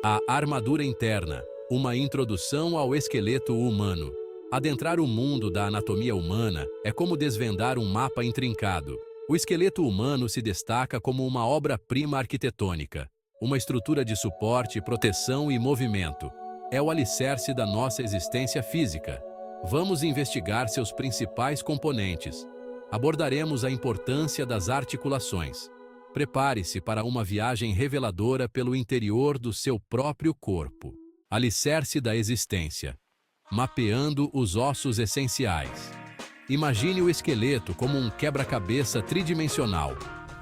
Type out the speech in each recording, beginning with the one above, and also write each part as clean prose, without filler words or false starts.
A armadura interna, uma introdução ao esqueleto humano. Adentrar o mundo da anatomia humana é como desvendar um mapa intrincado. O esqueleto humano se destaca como uma obra-prima arquitetônica, uma estrutura de suporte, proteção e movimento. É o alicerce da nossa existência física. Vamos investigar seus principais componentes. Abordaremos a importância das articulações. Prepare-se para uma viagem reveladora pelo interior do seu próprio corpo. Alicerce da existência. Mapeando os ossos essenciais. Imagine o esqueleto como um quebra-cabeça tridimensional,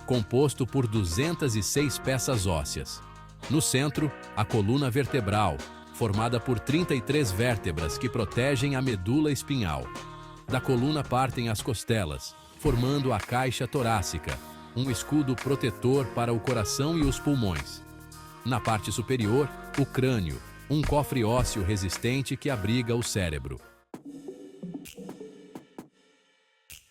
composto por 206 peças ósseas. No centro, a coluna vertebral, formada por 33 vértebras que protegem a medula espinhal. Da coluna partem as costelas, formando a caixa torácica, um escudo protetor para o coração e os pulmões. Na parte superior, o crânio, um cofre ósseo resistente que abriga o cérebro.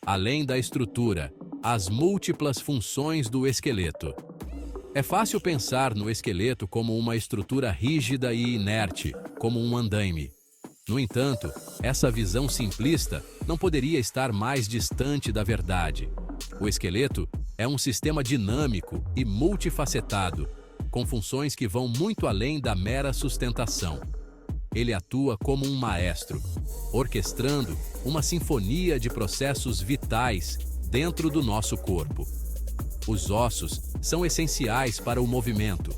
Além da estrutura, as múltiplas funções do esqueleto. É fácil pensar no esqueleto como uma estrutura rígida e inerte, como um andaime. No entanto, essa visão simplista não poderia estar mais distante da verdade. O esqueleto é um sistema dinâmico e multifacetado, com funções que vão muito além da mera sustentação. Ele atua como um maestro, orquestrando uma sinfonia de processos vitais dentro do nosso corpo. Os ossos são essenciais para o movimento.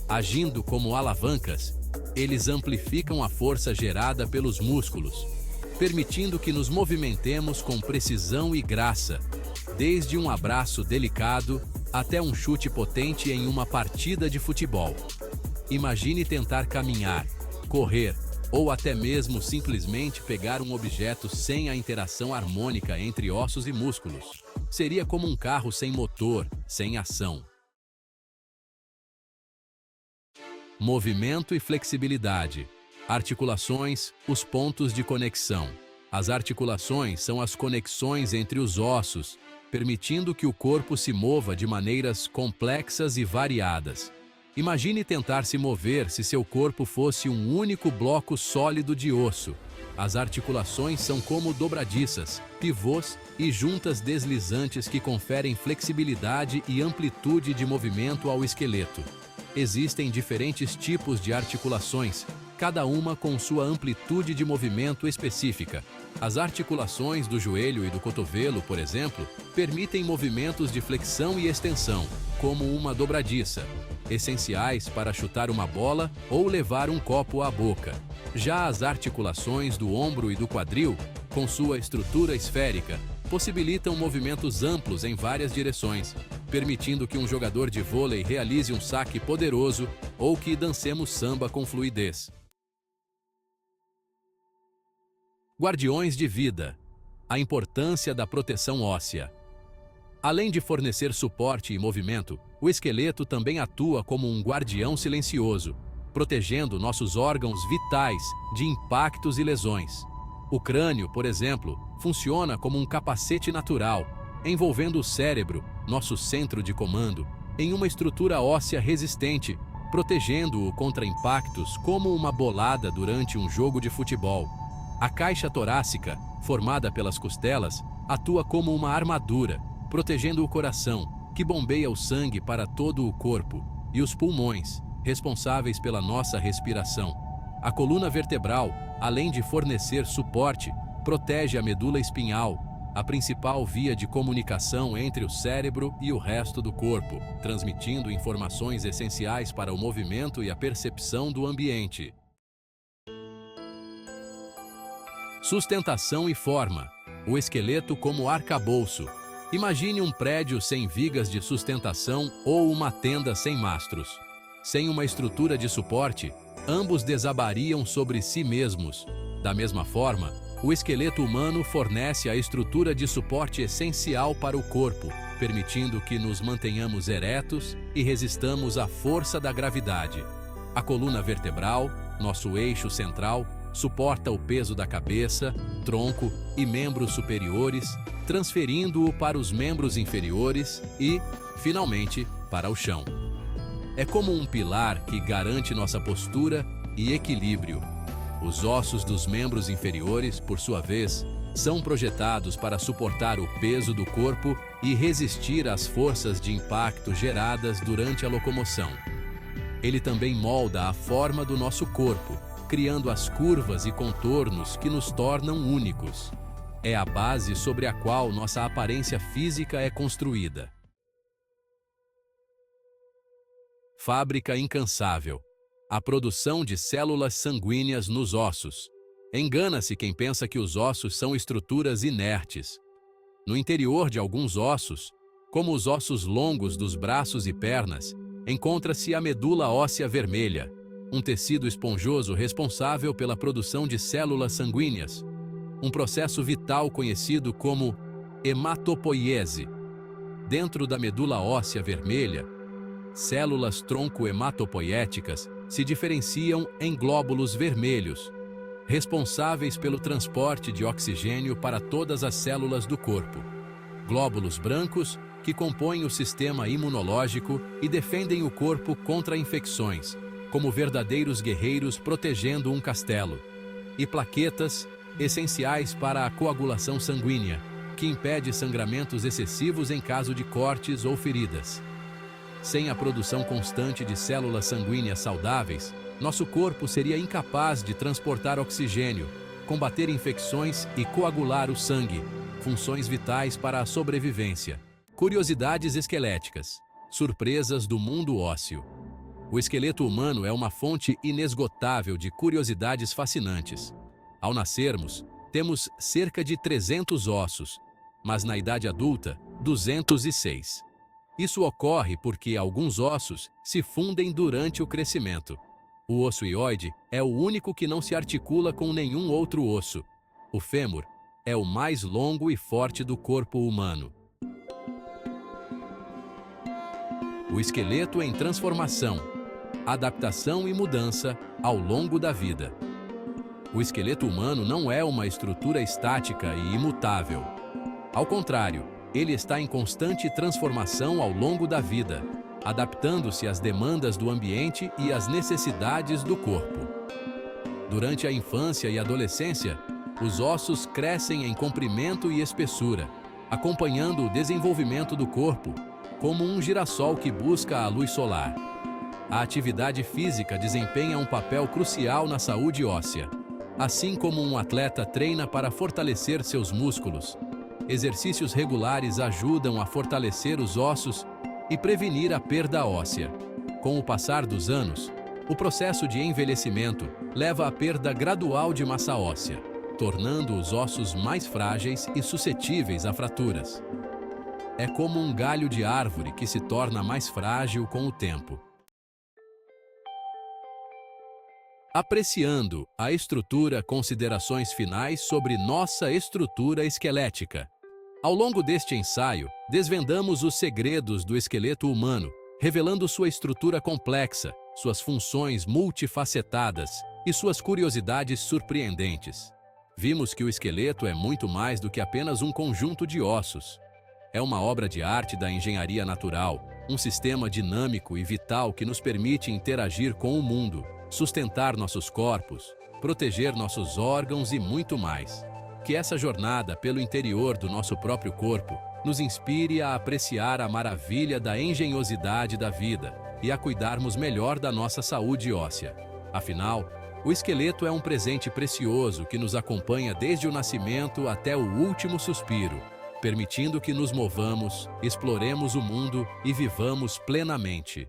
Agindo como alavancas, eles amplificam a força gerada pelos músculos, permitindo que nos movimentemos com precisão e graça, desde um abraço delicado até um chute potente em uma partida de futebol. Imagine tentar caminhar, correr ou até mesmo simplesmente pegar um objeto sem a interação harmônica entre ossos e músculos. Seria como um carro sem motor, sem ação. Movimento e flexibilidade. Articulações, os pontos de conexão. As articulações são as conexões entre os ossos, permitindo que o corpo se mova de maneiras complexas e variadas. Imagine tentar se mover se seu corpo fosse um único bloco sólido de osso. As articulações são como dobradiças, pivôs e juntas deslizantes que conferem flexibilidade e amplitude de movimento ao esqueleto. Existem diferentes tipos de articulações, cada uma com sua amplitude de movimento específica. As articulações do joelho e do cotovelo, por exemplo, permitem movimentos de flexão e extensão, como uma dobradiça, essenciais para chutar uma bola ou levar um copo à boca. Já as articulações do ombro e do quadril, com sua estrutura esférica, possibilitam movimentos amplos em várias direções, permitindo que um jogador de vôlei realize um saque poderoso ou que dancemos samba com fluidez. Guardiões de vida. A importância da proteção óssea. Além de fornecer suporte e movimento, o esqueleto também atua como um guardião silencioso, protegendo nossos órgãos vitais de impactos e lesões. O crânio, por exemplo, funciona como um capacete natural, envolvendo o cérebro, nosso centro de comando, em uma estrutura óssea resistente, protegendo-o contra impactos como uma bolada durante um jogo de futebol. A caixa torácica, formada pelas costelas, atua como uma armadura, protegendo o coração, que bombeia o sangue para todo o corpo, e os pulmões, responsáveis pela nossa respiração. A coluna vertebral, além de fornecer suporte, protege a medula espinhal, a principal via de comunicação entre o cérebro e o resto do corpo, transmitindo informações essenciais para o movimento e a percepção do ambiente. Sustentação e forma. O esqueleto como arcabouço. Imagine um prédio sem vigas de sustentação ou uma tenda sem mastros. Sem uma estrutura de suporte, ambos desabariam sobre si mesmos. Da mesma forma, o esqueleto humano fornece a estrutura de suporte essencial para o corpo, permitindo que nos mantenhamos eretos e resistamos à força da gravidade. A coluna vertebral, nosso eixo central, suporta o peso da cabeça, tronco e membros superiores, transferindo-o para os membros inferiores e, finalmente, para o chão. É como um pilar que garante nossa postura e equilíbrio. Os ossos dos membros inferiores, por sua vez, são projetados para suportar o peso do corpo e resistir às forças de impacto geradas durante a locomoção. Ele também molda a forma do nosso corpo, criando as curvas e contornos que nos tornam únicos. É a base sobre a qual nossa aparência física é construída. Fábrica incansável. A produção de células sanguíneas nos ossos. Engana-se quem pensa que os ossos são estruturas inertes. No interior de alguns ossos, como os ossos longos dos braços e pernas, encontra-se a medula óssea vermelha, um tecido esponjoso responsável pela produção de células sanguíneas, um processo vital conhecido como hematopoiese. Dentro da medula óssea vermelha, células tronco-hematopoiéticas se diferenciam em glóbulos vermelhos, responsáveis pelo transporte de oxigênio para todas as células do corpo. Glóbulos brancos, que compõem o sistema imunológico e defendem o corpo contra infecções, como verdadeiros guerreiros protegendo um castelo. E plaquetas, essenciais para a coagulação sanguínea, que impede sangramentos excessivos em caso de cortes ou feridas. Sem a produção constante de células sanguíneas saudáveis, nosso corpo seria incapaz de transportar oxigênio, combater infecções e coagular o sangue, funções vitais para a sobrevivência. Curiosidades esqueléticas. Surpresas do mundo ósseo. O esqueleto humano é uma fonte inesgotável de curiosidades fascinantes. Ao nascermos, temos cerca de 300 ossos, mas na idade adulta, 206. Isso ocorre porque alguns ossos se fundem durante o crescimento. O osso hioide é o único que não se articula com nenhum outro osso. O fêmur é o mais longo e forte do corpo humano. O esqueleto em transformação, adaptação e mudança ao longo da vida. O esqueleto humano não é uma estrutura estática e imutável. Ao contrário, ele está em constante transformação ao longo da vida, adaptando-se às demandas do ambiente e às necessidades do corpo. Durante a infância e adolescência, os ossos crescem em comprimento e espessura, acompanhando o desenvolvimento do corpo, como um girassol que busca a luz solar. A atividade física desempenha um papel crucial na saúde óssea. Assim como um atleta treina para fortalecer seus músculos, exercícios regulares ajudam a fortalecer os ossos e prevenir a perda óssea. Com o passar dos anos, o processo de envelhecimento leva à perda gradual de massa óssea, tornando os ossos mais frágeis e suscetíveis a fraturas. É como um galho de árvore que se torna mais frágil com o tempo. Apreciando a estrutura, considerações finais sobre nossa estrutura esquelética. Ao longo deste ensaio, desvendamos os segredos do esqueleto humano, revelando sua estrutura complexa, suas funções multifacetadas e suas curiosidades surpreendentes. Vimos que o esqueleto é muito mais do que apenas um conjunto de ossos. É uma obra de arte da engenharia natural, um sistema dinâmico e vital que nos permite interagir com o mundo, sustentar nossos corpos, proteger nossos órgãos e muito mais. Que essa jornada pelo interior do nosso próprio corpo nos inspire a apreciar a maravilha da engenhosidade da vida e a cuidarmos melhor da nossa saúde óssea. Afinal, o esqueleto é um presente precioso que nos acompanha desde o nascimento até o último suspiro, permitindo que nos movamos, exploremos o mundo e vivamos plenamente.